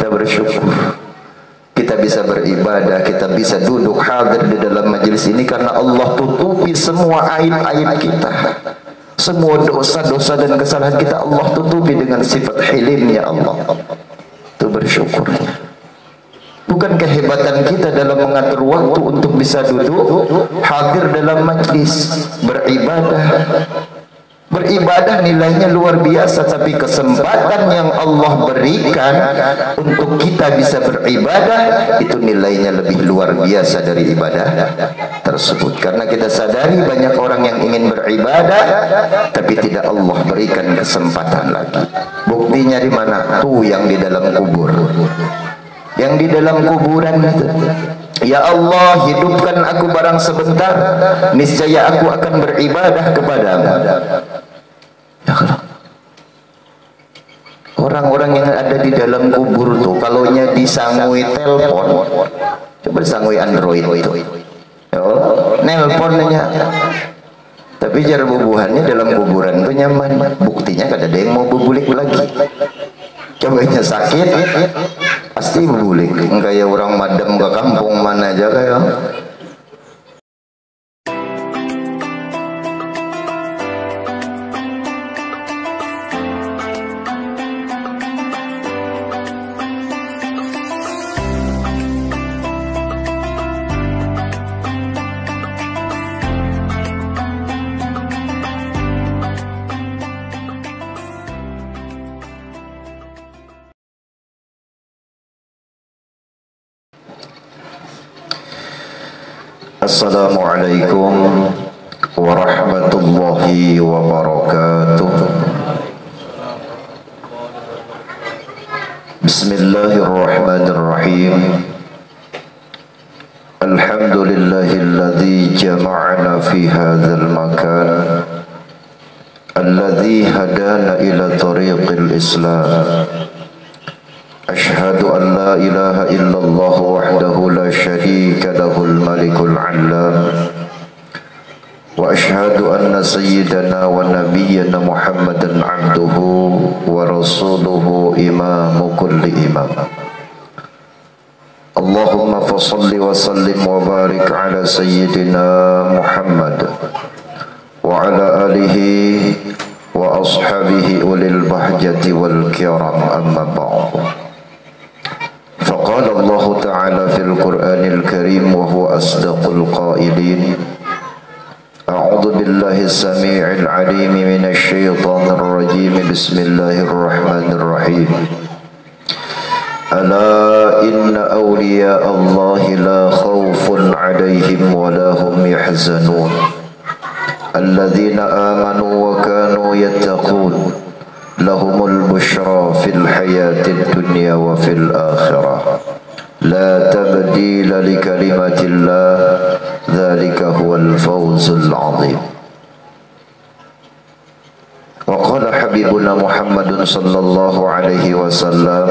kita bersyukur. Kita bisa beribadah, kita bisa duduk hadir di dalam majelis ini karena Allah tutupi semua aib-aib kita. Semua dosa-dosa dan kesalahan kita Allah tutupi dengan sifat hilim ya Allah. Itu bersyukur. Bukan kehebatan kita dalam mengatur waktu untuk bisa duduk hadir dalam majelis beribadah. Beribadah nilainya luar biasa, tapi kesempatan yang Allah berikan untuk kita bisa beribadah itu nilainya lebih luar biasa dari ibadah tersebut. Karena kita sadari banyak orang yang ingin beribadah tapi tidak Allah berikan kesempatan lagi. Buktinya di mana? Tuh yang di dalam kubur. Yang di dalam kuburan itu. Ya Allah, hidupkan aku barang sebentar, niscaya aku akan beribadah kepadamu. Ya Allah. Orang-orang yang ada di dalam kubur tuh, kalau nya disangui telepon, coba disangui Android itu, nelponnya. Tapi cara bubuhannya dalam kuburan tuh nyaman. Buktinya gak ada yang mau bubulik lagi. Cobanya sakit, pasti bubulik. Kayak orang madam ke kampung mana aja kayak. Assalamualaikum warahmatullahi wabarakatuh. Bismillahirrahmanirrahim. Alhamdulillahilladzi jama'ana fi hadzal makan alladzi hadana ila tariqil Islam. Ashhadu an la ilaha illallah wahdahu la syarika lahul malikul alam wa ashhadu anna sayyidana wa nabiyyana Muhammadan abduhu wa rasuluhu imamu kulli imam. Allahumma fasalli wa sallim wa barik ala sayyidina Muhammad wa ala alihi wa ashabihi ulil bahjati wal kiram, amma ba'du. فقال الله تعالى في القرآن الكريم وهو أصدق القائلين أعوذ بالله السميع العليم من الشيطان الرجيم بسم الله الرحمن الرحيم ألا إن أولياء الله لا خوف عليهم ولا هم يحزنون الذين آمنوا وكانوا يتقون لهم البشرى في الحياة الدنيا وفي الآخرة لا تبديل لكلمة الله ذلك هو الفوز العظيم. وقال حبيبنا محمد صلى الله عليه وسلم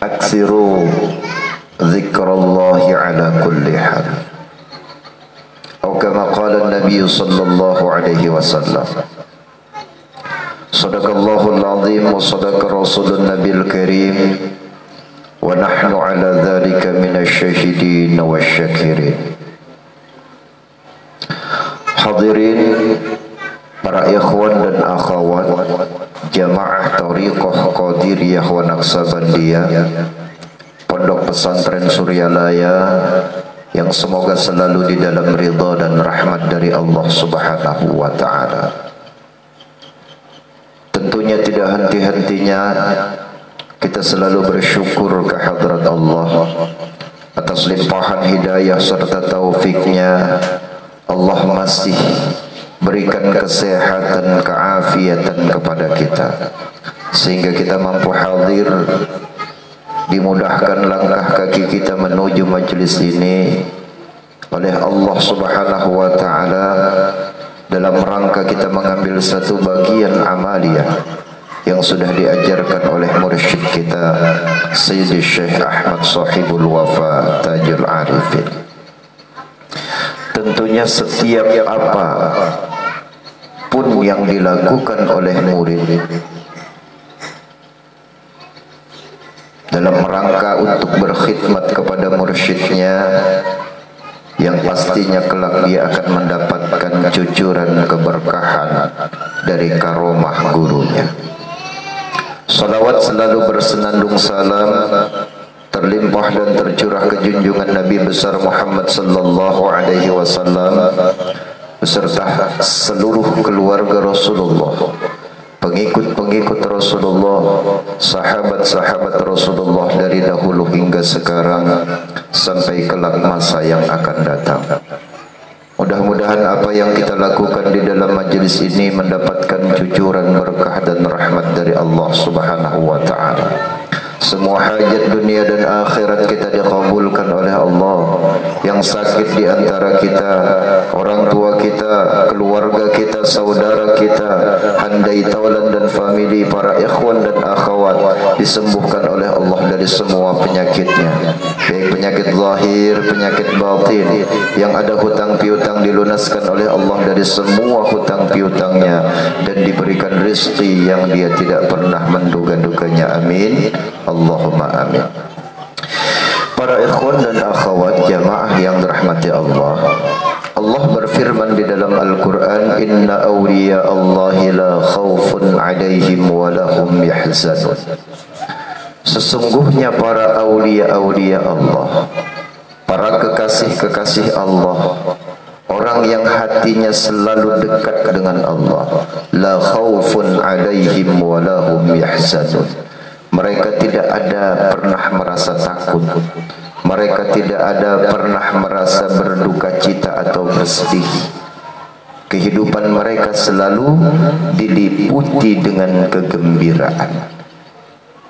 أكثروا ذكر الله على كل حال، أو كما قال النبي صلى الله عليه وسلم. صدق الله العظيم وصدق رسول النبي الكريم ونحن على ذلك من الشاهدين والشاكرين. Hadirin para ikhwan dan akhwat jamaah Thariqah Qadiriyah wa Naqsabandiyah Pondok Pesantren Suryalaya yang semoga selalu di dalam ridha dan rahmat dari Allah Subhanahu wa ta'ala. Tentunya tidak henti-hentinya kita selalu bersyukur kehadrat Allah atas limpahan hidayah serta taufiknya. Allah masih berikan kesehatan, keafiatan kepada kita sehingga kita mampu hadir, dimudahkan langkah kaki kita menuju majelis ini oleh Allah Subhanahu wa ta'ala dalam rangka kita mengambil satu bagian amaliyah yang sudah diajarkan oleh mursyid kita Sayyidi Syekh Ahmad Sahibul Wafa Tajul Arifin. Tentunya setiap apa pun yang dilakukan oleh murid dalam rangka untuk berkhidmat kepada mursyidnya yang pastinya kelak dia akan mendapatkan cucuran keberkahan dari karomah gurunya. Salawat selalu bersenandung salam terlimpah dan tercurah ke junjungan Nabi besar Muhammad sallallahu alaihi wasallam beserta seluruh keluarga Rasulullah, pengikut-pengikut Rasulullah, sahabat-sahabat Rasulullah dari dahulu hingga sekarang sampai kelak masa yang akan datang. Mudah-mudahan apa yang kita lakukan di dalam majelis ini mendapatkan cucuran berkah dan rahmat dari Allah Subhanahu wa taala. Semua hajat dunia dan akhirat kita dikabulkan oleh Allah. Yang sakit di antara kita, orang tua kita, keluarga kita, saudara kita, handai taulan dan famili, para ikhwan dan akhwat disembuhkan oleh Allah dari semua penyakitnya, baik penyakit zahir, penyakit batin. Yang ada hutang piutang dilunaskan oleh Allah dari semua hutang piutangnya dan diberikan rezeki yang dia tidak pernah menduga-duganya. Amin, Allahumma amin. Para ikhwan dan akhwat jamaah yang dirahmati Allah, Allah berfirman di dalam Al-Quran, Inna awliya Allahi la khawfun alaihim wa lahum yahzanun. Sesungguhnya para awliya-awliya Allah, para kekasih-kekasih Allah, orang yang hatinya selalu dekat dengan Allah, la khawfun alaihim wa lahum yahzanun. Mereka tidak ada pernah merasa takut, mereka tidak ada pernah merasa berduka cita atau bersedih. Kehidupan mereka selalu diliputi dengan kegembiraan.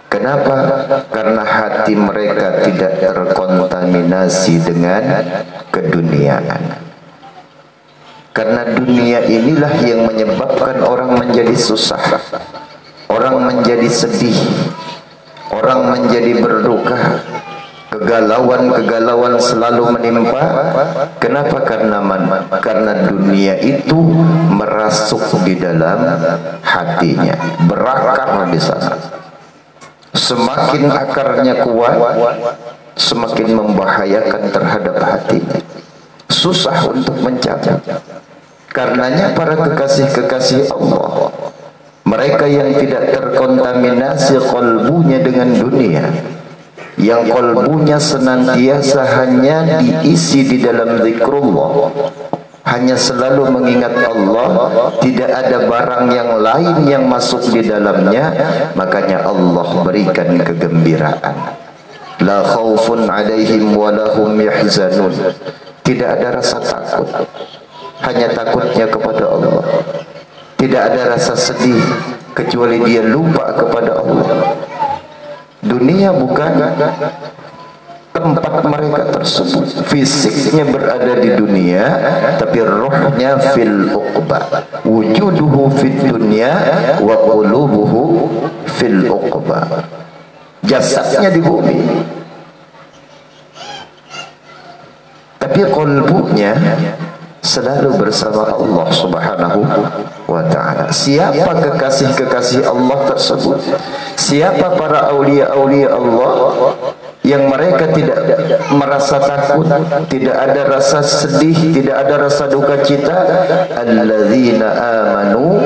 Kenapa? Karena hati mereka tidak terkontaminasi dengan keduniaan. Karena dunia inilah yang menyebabkan orang menjadi susah, orang menjadi sedih, orang menjadi berduka, kegalauan selalu menimpa. Kenapa? Karena dunia itu merasuk di dalam hatinya, berakar di sana. Semakin akarnya kuat, semakin membahayakan terhadap hatinya, susah untuk mencabut. Karenanya para kekasih-kekasih Allah, mereka yang tidak terkontaminasi kalbunya dengan dunia, yang kalbunya senantiasa hanya diisi di dalam zikrullah, hanya selalu mengingat Allah, tidak ada barang yang lain yang masuk di dalamnya, makanya Allah berikan kegembiraan. La khaufun alaihim wa lahum yahzanun. Tidak ada rasa takut, hanya takutnya kepada Allah. Tidak ada rasa sedih kecuali dia lupa kepada Allah. Dunia bukan tempat mereka tersebut. Fisiknya berada di dunia, tapi rohnya fil uqba. Wujuduhu fid dunya wa qulubuhu fil uqba. Jasadnya di bumi, tapi qalbunya selalu bersama Allah Subhanahu wa ta'ala. Siapa kekasih-kekasih Allah tersebut? Siapa para awliya-awliya Allah yang mereka tidak merasa takut, tidak ada rasa sedih, tidak ada rasa duka cita? Alladzina amanu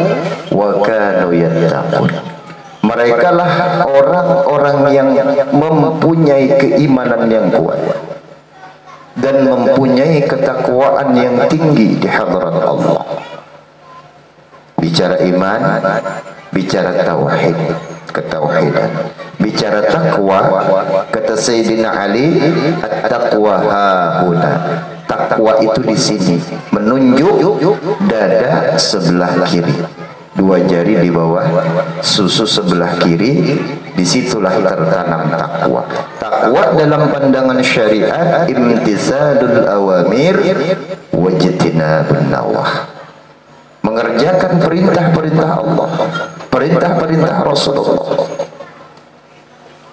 wa kanu yattaqun. Mereka lah orang-orang yang mempunyai keimanan yang kuat dan mempunyai ketakwaan yang tinggi di hadirat Allah. Bicara iman, bicara tauhid, ketauhidan. Bicara takwa, kata Sayyidina Ali, at-taqwa hahuna. Takwa itu di sini, menunjuk dada sebelah kiri, dua jari di bawah susu sebelah kiri, disitulah tertanam takwa. Takwa dalam pandangan syariat, imtithalul awamir wajtinabun nawah, mengerjakan perintah-perintah Allah, perintah-perintah Rasulullah,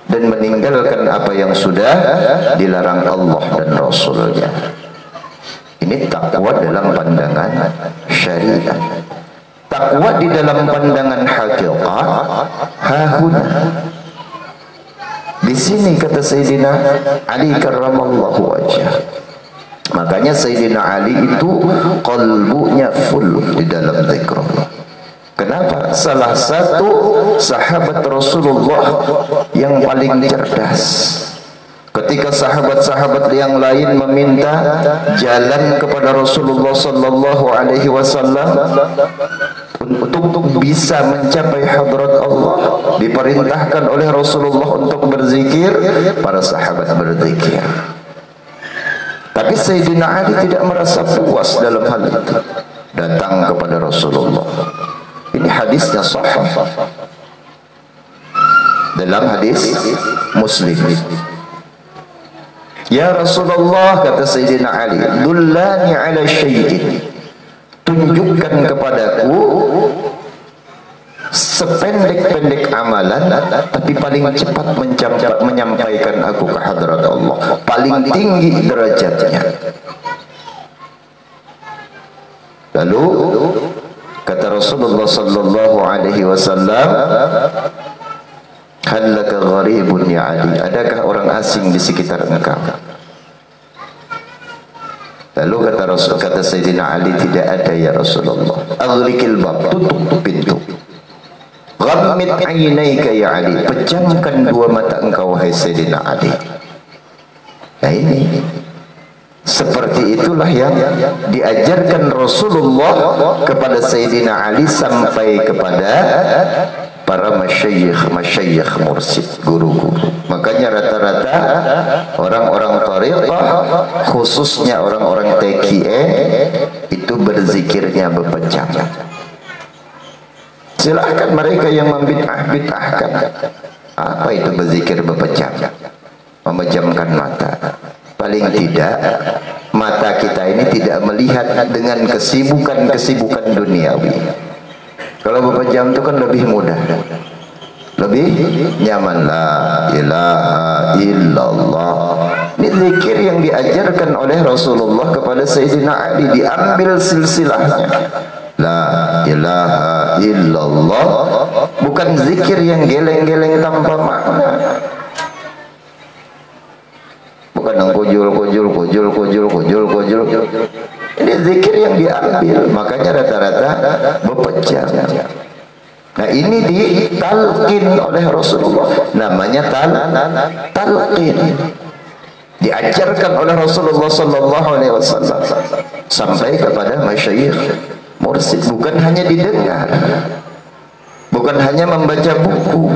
dan meninggalkan apa yang sudah dilarang Allah dan Rasulnya. Ini takwa dalam pandangan syariat. Takwa di dalam pandangan hakikat hahuna, Di sini kata Sayyidina Ali karramallahu wajhah. Makanya Sayyidina Ali itu qalbunya full di dalam zikrullah. Kenapa? Salah satu sahabat Rasulullah yang paling cerdas. Ketika sahabat-sahabat yang lain meminta jalan kepada Rasulullah sallallahu alaihi wasallam untuk bisa mencapai hadrat Allah, diperintahkan oleh Rasulullah untuk berzikir, para sahabat berzikir. Tapi Sayyidina Ali tidak merasa puas dalam hal itu. Datang kepada Rasulullah. Ini hadisnya sahih. Dalam hadis Muslim. Ya Rasulullah, kata Sayyidina Ali, dullani ala syai'in, tunjukkan kepadaku sependek-pendek amalan tapi paling cepat menyampaikan aku ke hadrat Allah, paling tinggi derajatnya. Lalu kata Rasulullah sallallahu alaihi wasallam, halaka gharibun ya Ali, adakah orang asing di sekitar engkau? Lalu kata Sayyidina Ali, tidak ada ya Rasulullah. Aghliqil bab, tutup pintu. Ghammid aynaika ya Ali, pejamkan dua mata engkau wahai Sayyidina Ali. Nah ini seperti itulah yang diajarkan Rasulullah kepada Sayyidina Ali sampai kepada para masyayikh mursyid, guru-guru. Makanya rata-rata orang-orang thariqah, khususnya orang-orang TQE, itu berzikirnya berpecah. Silahkan mereka yang membid'ah-bid'ahkan. Apa itu berzikir berpecah? Memejamkan mata. Paling tidak mata kita ini tidak melihat dengan kesibukan-kesibukan duniawi. Kalau berpejam itu kan lebih mudah, lebih nyaman. La ilaha illallah. Ini zikir yang diajarkan oleh Rasulullah kepada Sayyidina Ali, diambil silsilahnya. La ilaha illallah, bukan zikir yang geleng-geleng tanpa makna. Bukan yang kujul. Ini zikir yang diambil, makanya rata-rata berpecah. Nah ini ditalqin oleh Rasulullah, namanya talqin. Diajarkan oleh Rasulullah sallallahu alaihi wasallam sampai kepada masyayikh mursyid, bukan hanya didengar, bukan hanya membaca buku,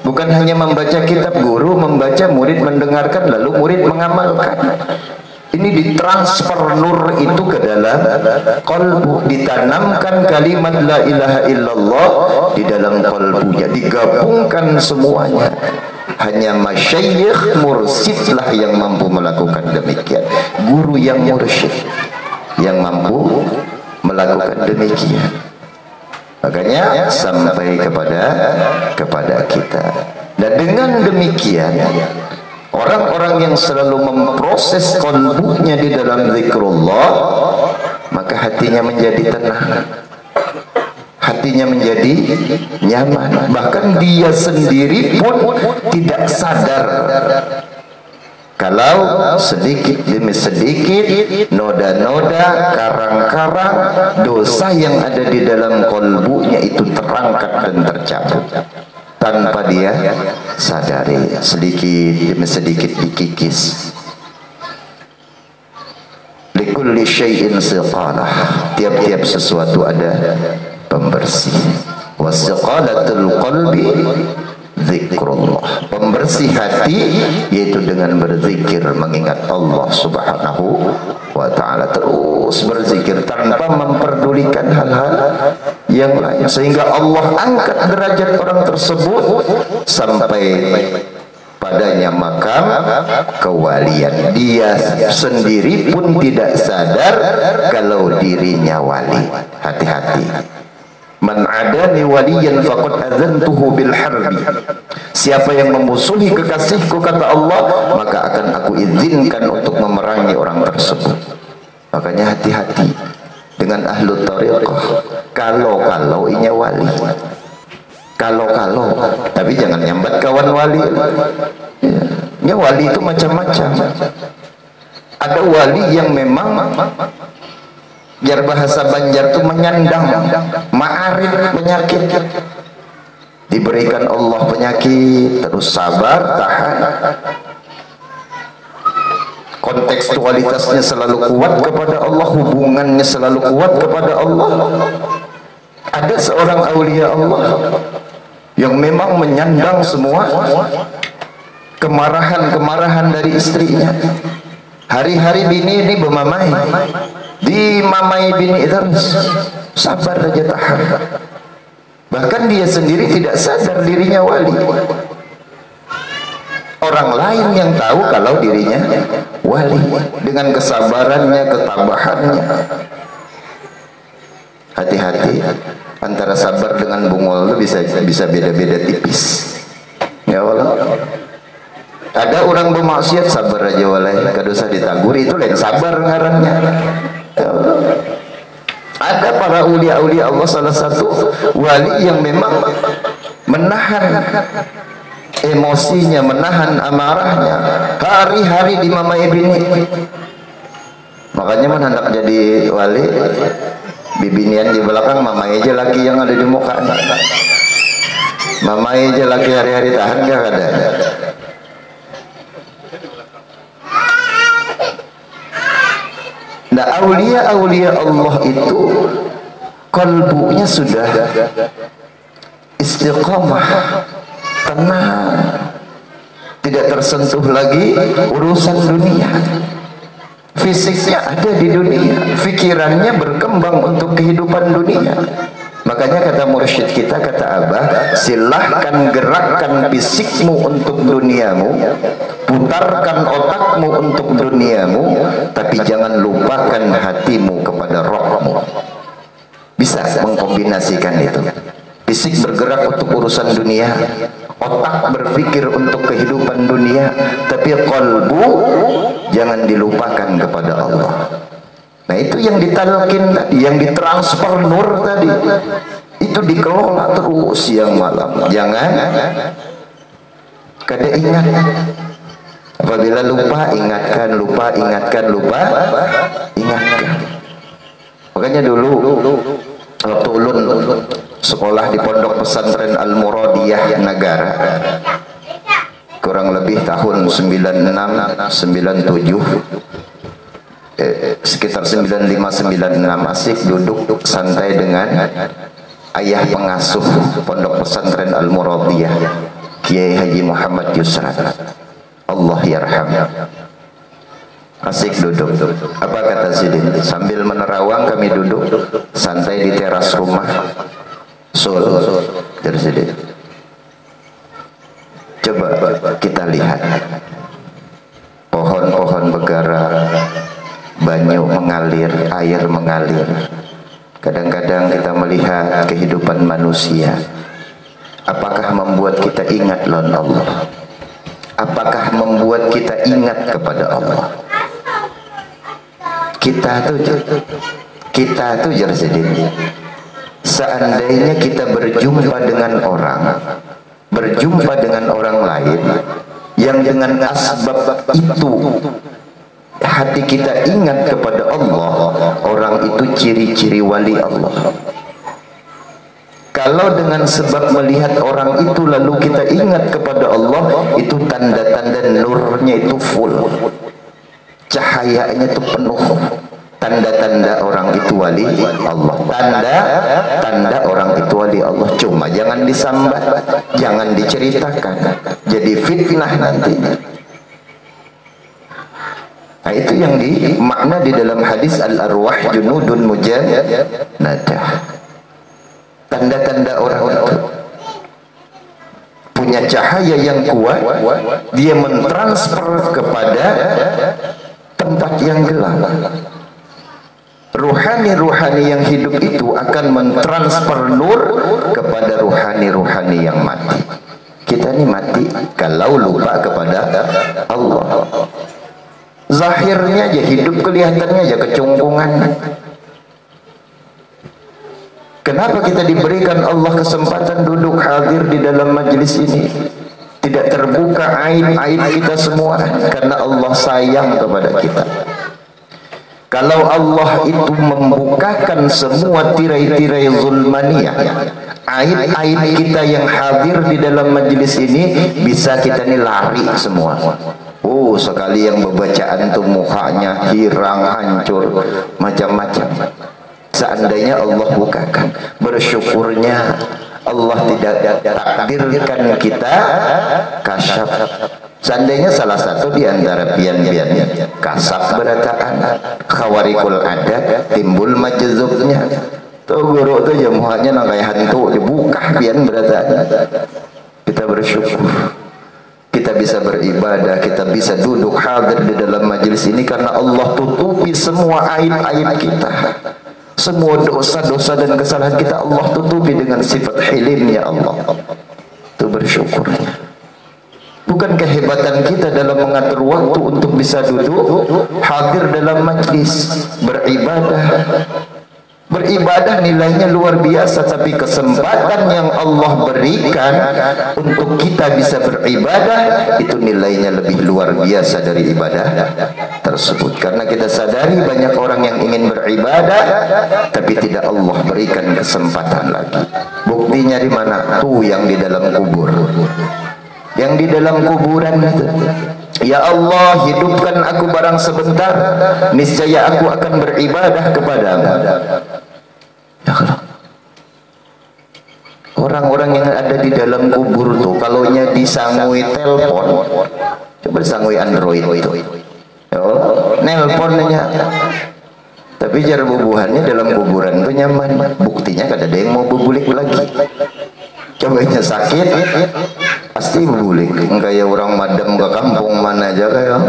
bukan hanya membaca kitab, guru membaca, murid mendengarkan, lalu murid mengamalkan. Ini ditransfer nur itu ke dalam qalbu, ditanamkan kalimat la ilaha illallah di dalam qalbunya, digabungkan semuanya. Hanya masyayikh mursyidlah yang mampu melakukan demikian, guru yang mursyid yang mampu melakukan demikian. Makanya sampai kepada kita. Dan dengan demikian orang-orang yang selalu memproses qalbunya di dalam zikrullah, maka hatinya menjadi tenang, hatinya menjadi nyaman. Bahkan dia sendiri pun tidak sadar kalau sedikit demi sedikit noda-noda, karang-karang dosa yang ada di dalam qalbunya itu terangkat dan tercabut tanpa dia sadari, sedikit demi sedikit dikikis. Likulli syai'in siqalah, tiap-tiap sesuatu ada pembersih. Wasiqalatul qalbi zikrullah, pembersih hati yaitu dengan berzikir, mengingat Allah subhanahu wa ta'ala, terus berzikir tanpa memperdulikan hal-hal yang lain, sehingga Allah angkat derajat orang tersebut sampai padanya makam kewalian. Dia sendiri pun tidak sadar kalau dirinya wali. Hati-hati. Man adani waliyan faqad adzantuhu bil harbi. Siapa yang memusuhi kekasihku, kata Allah, maka akan aku izinkan untuk memerangi orang tersebut. Makanya hati-hati dengan ahlu tariqah. Kalau inya wali, kalau tapi jangan nyambat kawan wali. Ya, wali itu macam-macam. Ada wali yang memang biar bahasa Banjar itu menyandang ma'arid penyakit. Diberikan Allah penyakit, terus sabar, tahan. Kontekstualitasnya selalu kuat kepada Allah, hubungannya selalu kuat kepada Allah. Ada seorang aulia Allah yang memang menyandang semua kemarahan-kemarahan dari istrinya. Hari-hari bini ini bermamai, dimamai bini terus, sabar aja, tahan. Bahkan dia sendiri tidak sadar dirinya wali. Orang lain yang tahu kalau dirinya wali, dengan kesabarannya, ketabahannya. Hati-hati, antara sabar dengan bungol itu bisa beda-beda tipis. Ya Allah. Ada orang bermaksiat sabar aja walai, kadosa ditagur, itu lain sabar ngarannya. Ya Allah. Ada para ulia-ulia Allah, salah satu wali yang memang menahan emosinya, menahan amarahnya, hari-hari dimamai bini. Makanya mana hendak jadi wali, bibinian di belakang, mamai aja laki yang ada di muka. Mamai aja laki hari-hari, tahan gak ada. Nah, aulia-aulia Allah itu kalbunya sudah istiqamah, tenang, tidak tersentuh lagi urusan dunia. Fisiknya ada di dunia, pikirannya berkembang untuk kehidupan dunia. Makanya kata mursyid kita, kata Abah, silahkan gerakkan fisikmu untuk duniamu, putarkan otakmu untuk duniamu, tapi jangan lupakan hatimu kepada rohmu. Bisa mengkombinasikan itu. Fisik bergerak untuk urusan dunia, otak berpikir untuk kehidupan dunia, tapi qalbu jangan dilupakan kepada Allah. Nah, itu yang ditalkin tadi, yang ditransfer nur tadi, itu dikelola terus siang malam. Jangan kada ingat. Apabila lupa, ingatkan, lupa, ingatkan, lupa, ingatkan. Makanya dulu waktu ulun sekolah di pondok pesantren Al-Muradiyah Nagara, kurang lebih tahun 96, 97, sekitar 95-96, asik duduk santai dengan ayah pengasuh pondok pesantren Al-Muradiyah, Kiai Haji Muhammad Yusran, Allah yarham. Asik duduk. Apa kata Sidin? Sambil menerawang kami duduk santai di teras rumah. Sul, dari Sidin, coba kita lihat pohon-pohon begara, banyu mengalir, air mengalir. Kadang-kadang kita melihat kehidupan manusia. Apakah membuat kita ingat lawan Allah? Apakah membuat kita ingat kepada Allah? Kita tuh jadi seandainya kita berjumpa dengan orang lain yang dengan asbab itu hati kita ingat kepada Allah, orang itu ciri-ciri wali Allah. Kalau dengan sebab melihat orang itu lalu kita ingat kepada Allah, itu tanda-tanda nurnya itu full, cahayanya itu penuh. Tanda-tanda orang itu wali Allah. Tanda orang itu wali Allah. Cuma jangan disambat, jangan diceritakan, jadi fitnah nantinya. Nah, itu yang dimakna di dalam hadis al-arwah junudun mujannadah. Tanda-tanda orang itu punya cahaya yang kuat, dia mentransfer kepada tempat yang gelap. Ruhani-ruhani yang hidup itu akan mentransfer nur kepada ruhani-ruhani yang mati. Kita ini mati kalau lupa kepada Allah. Zahirnya aja hidup, kelihatannya aja kecungkungan. Kenapa kita diberikan Allah kesempatan duduk hadir di dalam majelis ini? tidak terbuka aib-aib kita semua, karena Allah sayang kepada kita. Kalau Allah itu membukakan semua tirai-tirai zulmaniyah, aib-aib kita yang hadir di dalam majelis ini, bisa kita nih lari semua. Oh, sekali yang bacaan tuh mukanya hirang, hancur, macam-macam. Seandainya Allah bukakan, bersyukurnya Allah tidak takdirkan kita kasyaf. Seandainya salah satu di antara pian-pian kasab berataan, khawarikul adat, timbul majzubnya. Tuh guru tuh jamuhannya nang kayak hantu dibuka pian berataan. Kita bersyukur. Kita bisa beribadah, kita bisa duduk hadir di dalam majelis ini karena Allah tutupi semua aib-aib kita. Semua dosa-dosa dan kesalahan kita Allah tutupi dengan sifat hilimnya Allah. Itu bersyukurnya. Bukan kehebatan kita dalam mengatur waktu untuk bisa duduk hadir dalam majlis beribadah. Beribadah nilainya luar biasa, tapi kesempatan yang Allah berikan untuk kita bisa beribadah itu nilainya lebih luar biasa dari ibadah tersebut. Karena kita sadari banyak orang yang ingin beribadah tapi tidak Allah berikan kesempatan lagi. Buktinya di mana? Tuh yang di dalam kubur. Yang di dalam kuburan itu, ya Allah, hidupkan aku barang sebentar, niscaya aku akan beribadah kepadamu. Ya Allah. Orang-orang yang ada di dalam kubur tuh, kalaunya disangui telepon, coba disangui Android itu, ya Allah, nelponnya. Tapi cara bubuhannya dalam kuburan itu nyaman. Buktinya kada ada yang mau bubulik lagi. Cobanya sakit, pasti bubulik. Kayak orang madam ke kampung mana aja kayak.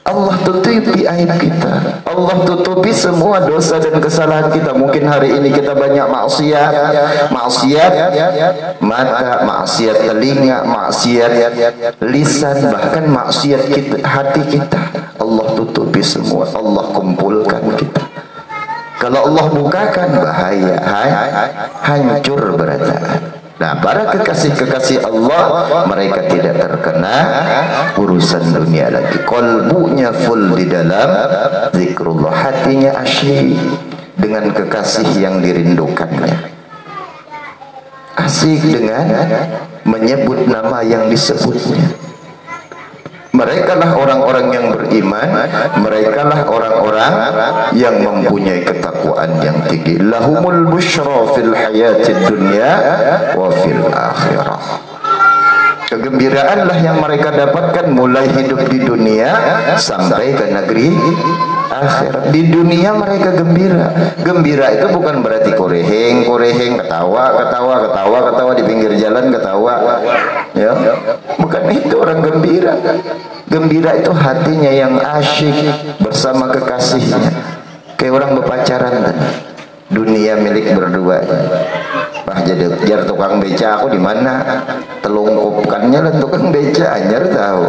Allah tutupi aib kita. Allah tutupi semua dosa dan kesalahan kita. Mungkin hari ini kita banyak maksiat, maksiat mata, maksiat telinga, maksiat lisan, bahkan maksiat kita, hati kita. Allah tutupi semua. Allah kumpulkan kita. Kalau Allah bukakan, bahaya, hancur berataan. Nah, para kekasih-kekasih Allah, mereka tidak terkena urusan dunia lagi. Kolbunya full di dalam zikrullah, hatinya asyik dengan kekasih yang dirindukannya, asyik dengan menyebut nama yang disebutnya. Mereka lah orang-orang yang beriman, mereka lah orang-orang yang mempunyai ketakwaan yang tinggi. Lahumul busyra fil hayatid dunya wa fil akhirah. Kegembiraanlah yang mereka dapatkan mulai hidup di dunia sampai ke negeri akhirat. Di dunia mereka gembira. Gembira itu bukan berarti koreheng, ketawa di pinggir jalan ketawa. Ya. Bukan itu orang gembira. Gembira itu hatinya yang asyik bersama kekasihnya. Kayak orang berpacaran. Dunia milik berdua. Bah jadi jar tukang beca aku di mana? Telungkupkannya lah tukang beca, anjar tahu.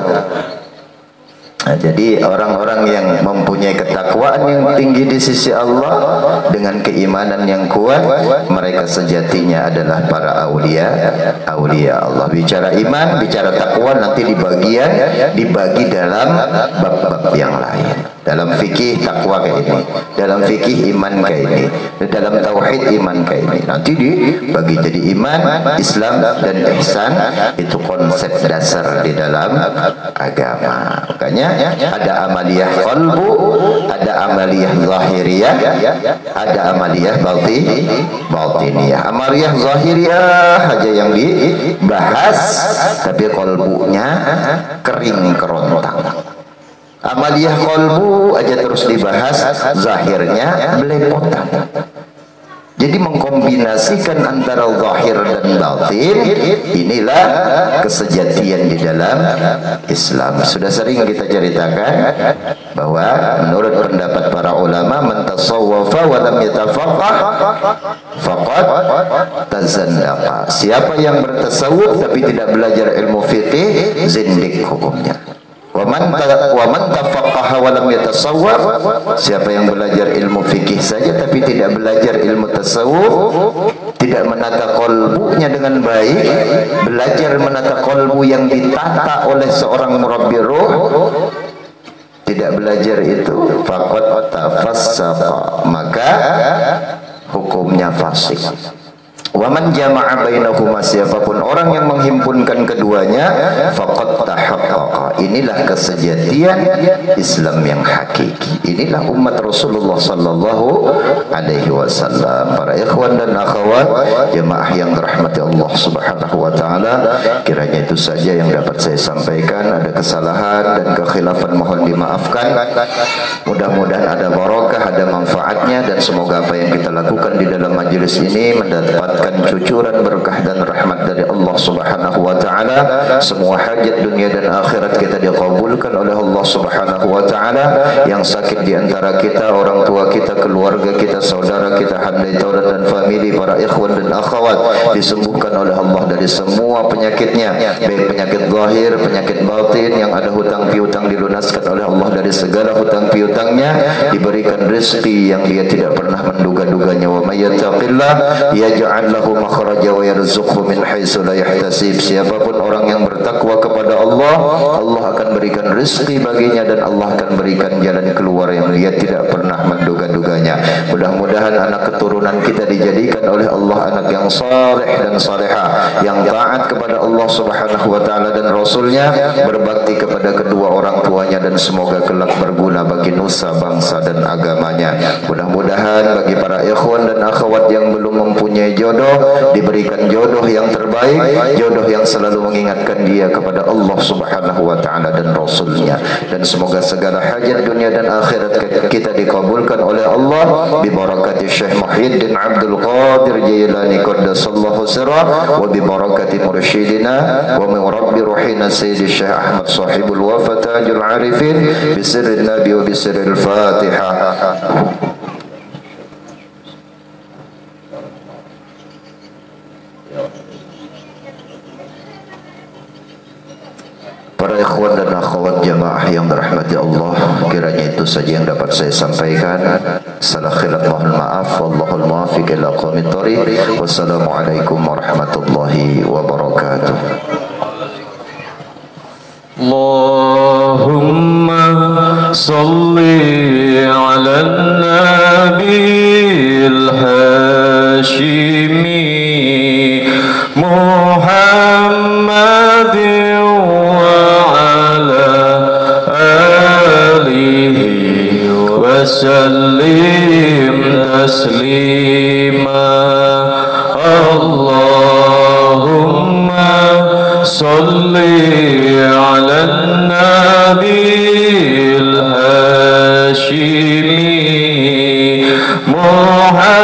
Nah, jadi orang-orang yang mempunyai ketakwaan yang tinggi di sisi Allah dengan keimanan yang kuat, mereka sejatinya adalah para aulia Allah. Bicara iman, bicara takwa nanti dibagi dalam bab-bab yang lain. Dalam fikih takwa kayak ini, dalam fikih iman kayak ini, dalam tauhid iman kayak ini. Nanti dibagi jadi iman, Islam dan ihsan, itu konsep dasar di dalam agama. Makanya ada amaliyah qalbu, ada amaliyah zahiriyah, ada amaliyah batiniyah. Amaliyah zahiriyah aja yang dibahas, tapi qalbunya kering kerontang. Amaliyah qalbu aja terus dibahas, zahirnya belepotan. Jadi mengkombinasikan antara zahir dan batin, inilah kesejatian di dalam Islam. Sudah sering kita ceritakan bahwa menurut pendapat para ulama, man tasawwafa wa lam yatafaqqah faqad tazandaqa. Siapa yang bertasawuf tapi tidak belajar ilmu fikih, zindik hukumnya. Wa man tafaqqaha wa lam yatasawwaf, siapa yang belajar ilmu fikih saja tapi tidak belajar ilmu tasawuf, tidak menata qalbunya dengan baik, baik, belajar menata kolbu yang ditata oleh seorang murabbi ruh, tidak belajar itu faqad tafassaqa, maka hukumnya fasik. Waman jama'a bainahuma, siapapun orang yang menghimpunkan keduanya, faqad tahaqqaqa, inilah kesejatian Islam yang hakiki. Inilah umat Rasulullah sallallahu alaihi wasallam. Para ikhwan dan akhwat jemaah yang dirahmati Allah Subhanahu wa taala, kiranya itu saja yang dapat saya sampaikan. Ada kesalahan dan kekhilafan mohon dimaafkan. Mudah-mudahan ada barokah, ada manfaatnya, dan semoga apa yang kita lakukan di dalam majelis ini mendapatkan cucuran berkah dan rahmat dari Allah Subhanahu wa taala. Semua hajat dunia dan akhirat kita dikabulkan oleh Allah Subhanahu wa taala. Yang sakit di antara kita, orang tua kita, keluarga kita, saudara kita, handai taurat dan famili, para ikhwan dan akhwat, disembuhkan oleh Allah dari semua penyakitnya, baik penyakit zahir, penyakit batin. Yang ada hutang piutang dilunaskan oleh Allah dari segala hutang piutangnya, diberikan rezeki yang dia tidak pernah menduga-duganya. Wa may yattaqillah yaj'al lahu makhraja wa yarzuqhu min haitsu la yahtasib. Siapapun orang yang bertakwa kepada Allah, Allah akan berikan rezeki baginya, dan Allah akan berikan jalan keluar yang dia tidak pernah menduga-duganya. Mudah-mudahan anak keturunan kita dijadikan oleh Allah anak yang saleh dan salehah, yang taat kepada Allah Subhanahu wa taala dan Rasulnya, berbakti kepada kedua orang tuanya, dan semoga kelak berguna bagi nusa, bangsa dan agamanya. Mudah-mudahan bagi para ikhwan dan akhwat yang belum mempunyai jodoh, diberikan jodoh yang terbaik, jodoh yang selalu mengingatkan dia kepada Allah Subhanahu wa taala dan Rasulnya, dan semoga segala hajat dunia dan akhirat kita dikabulkan oleh Allah bi barakati Syekh Muhyiddin Abdul Qadir Jailani qaddasallahu sirrah, wa bi barakati mursyidina wa murabbi ruhina Sayyidi Syekh Ahmad sahibul wafa tajul arifin, bi sirrin nabi wa bi sirril Fatihah. Para ikhwan dan akhwat jamaah yang dirahmati Allah, kiranya itu saja yang dapat saya sampaikan. Salah khilaf mohon maaf. Wallahul muwaffiq ila aqwamit thoriq. Wassalamualaikum warahmatullahi wabarakatuh. Allahumma salli ala nabil hashimi Muhammadin وسلم تسليما. اللهم صل على النبي الهاشمي محمد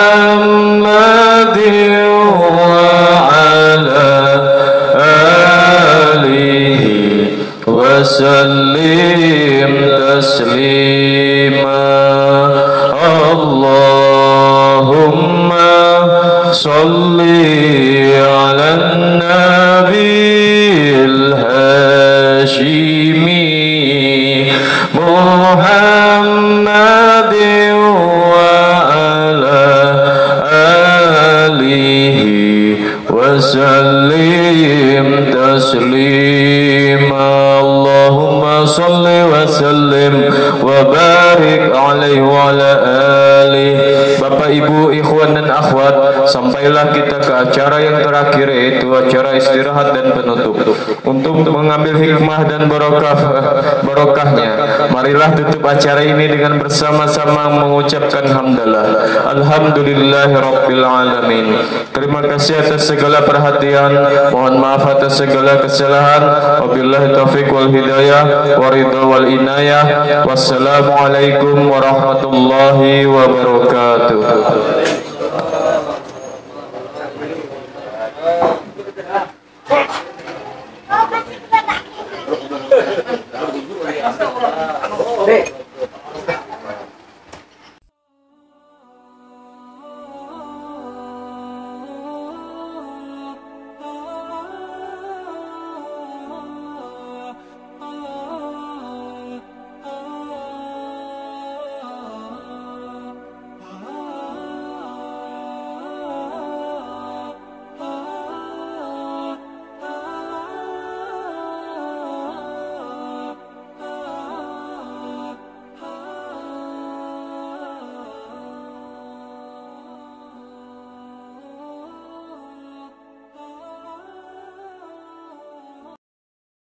وعلى آله وسلم تسليما. اللهم صل على النبي الهاشمي محمد وعلى آله وسلم تسليما. اللهم صل وسلم وبارك عليه وعلى آله. Bapak Ibu, ikhwan dan akhwat, sampailah kita ke acara yang terakhir, yaitu acara istirahat dan penutup. Untuk mengambil hikmah dan barokahnya, marilah tutup acara ini dengan bersama-sama mengucapkan hamdalah. Alhamdulillahirabbil alamin. Terima kasih atas segala perhatian, mohon maaf atas segala kesalahan. Wabillahi taufiq wal hidayah wa ridha wal inayah. Wassalamualaikum warahmatullahi wabarakatuh.